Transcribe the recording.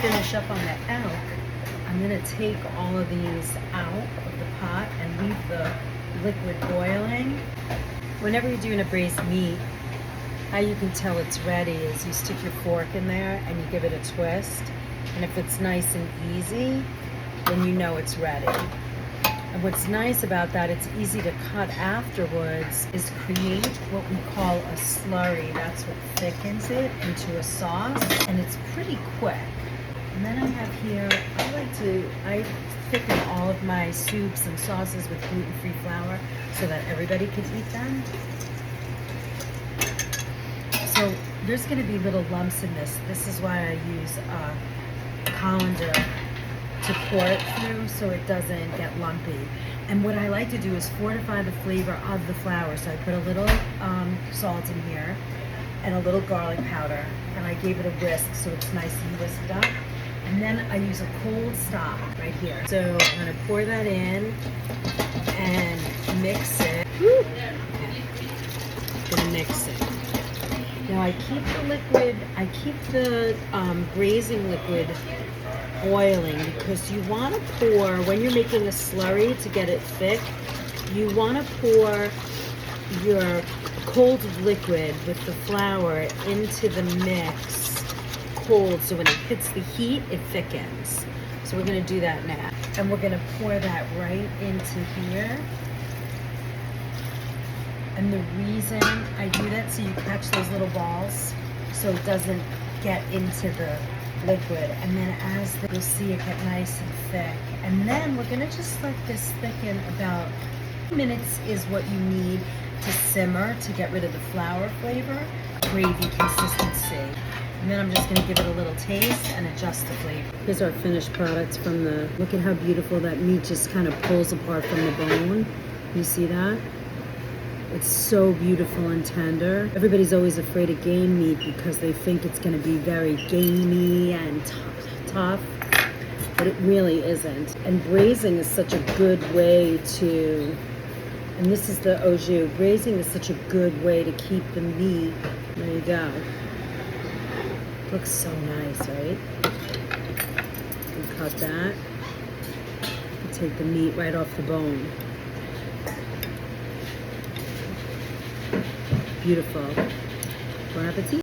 finish up on the elk, I'm gonna take all of these out of the pot and leave the liquid boiling. Whenever you're doing a braised meat, how you can tell it's ready is you stick your fork in there and you give it a twist. And if it's nice and easy, then you know it's ready. And what's nice about that, it's easy to cut afterwards, is create what we call a slurry. That's what thickens it into a sauce, and it's pretty quick. And then I have here, I thicken all of my soups and sauces with gluten-free flour so that everybody can eat them. So there's gonna be little lumps in this. This is why I use a colander to pour it through so it doesn't get lumpy. And what I like to do is fortify the flavor of the flour. So I put a little salt in here and a little garlic powder, and I gave it a whisk so it's nice and whisked up. And then I use a cold stock right here. So I'm gonna pour that in and mix it. Yeah. Gonna mix it. Now I keep the braising liquid boiling because you want to pour, when you're making a slurry to get it thick, you want to pour your cold liquid with the flour into the mix cold, so when it hits the heat, it thickens. So we're going to do that now. And we're going to pour that right into here. And the reason I do that, so you catch those little balls so it doesn't get into the liquid. And then you'll see it get nice and thick. And then we're gonna just let this thicken about 2 minutes is what you need to simmer to get rid of the flour flavor, gravy consistency. And then I'm just gonna give it a little taste and adjust the flavor. Here's our finished products from look at how beautiful that meat just kind of pulls apart from the bone. You see that? It's so beautiful and tender. Everybody's always afraid of game meat because they think it's going to be very gamey and tough, but it really isn't. And braising is such a good way to, and this is the au jus, braising is such a good way to keep the meat. There you go. Looks so nice, right? You cut that. You take the meat right off the bone. Beautiful. Bon appetit.